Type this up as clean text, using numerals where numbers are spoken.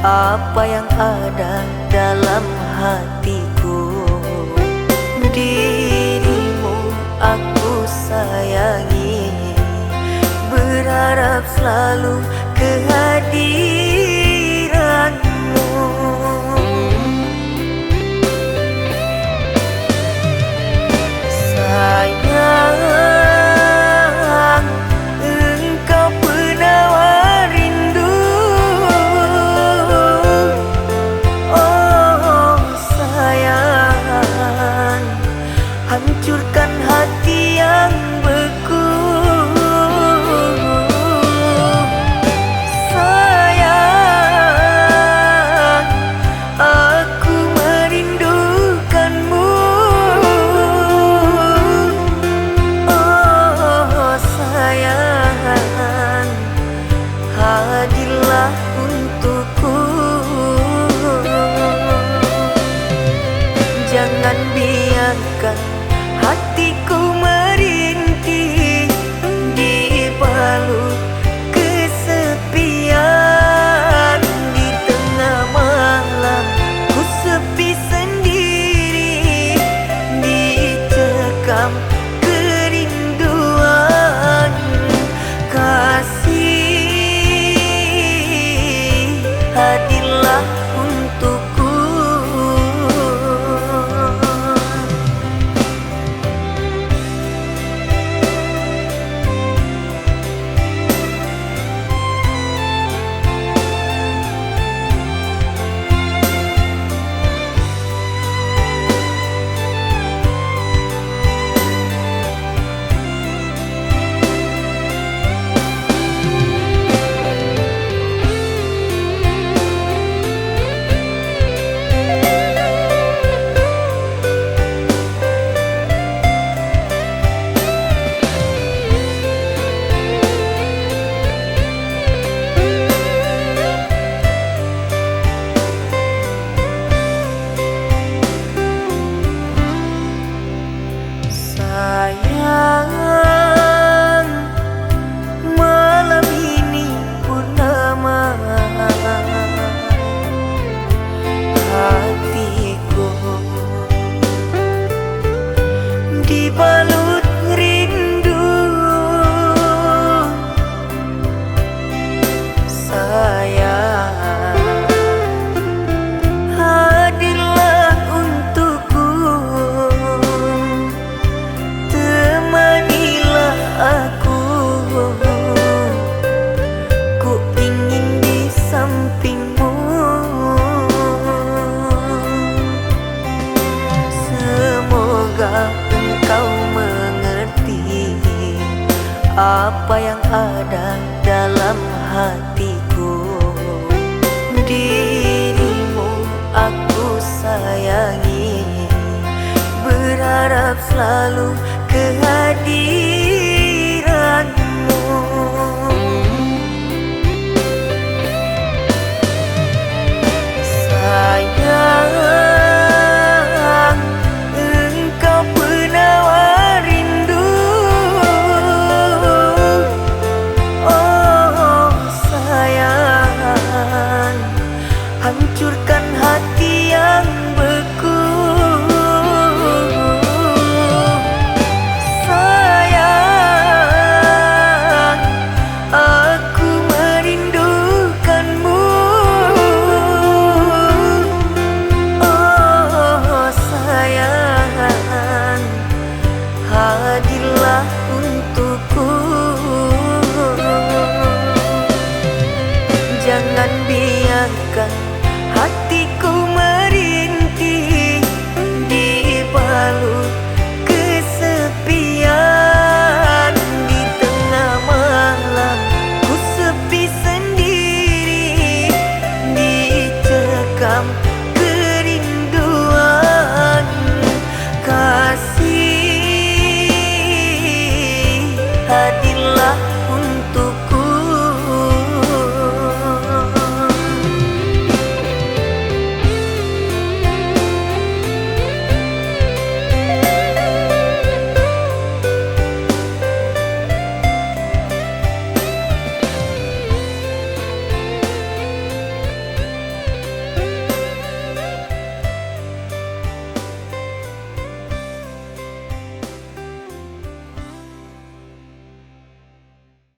apa yang ada dalam hatiku. Dirimu aku sayangi, berharap selalu kehadiranmu. Sayang, engkau penawar rindu. Oh sayang, hancurkan hati yang beku. Sayang, aku merindukanmu. Oh sayang, hadirlah untukku. Jangan biarkan hatiku merintih di balut kesepian. Di tengah malam ku sepi sendiri, dicekam kerinduan. Kasih, hadirlah untukku. Sayang, malam ini purnama, hatiku dibalut rindu. Sayang, hadirlah untukku. Temanilah aku, ku ingin di sampingmu. Semoga engkau mengerti apa yang ada dalam hatiku. Dirimu aku sayangi, berharap selalu kehadiranmu.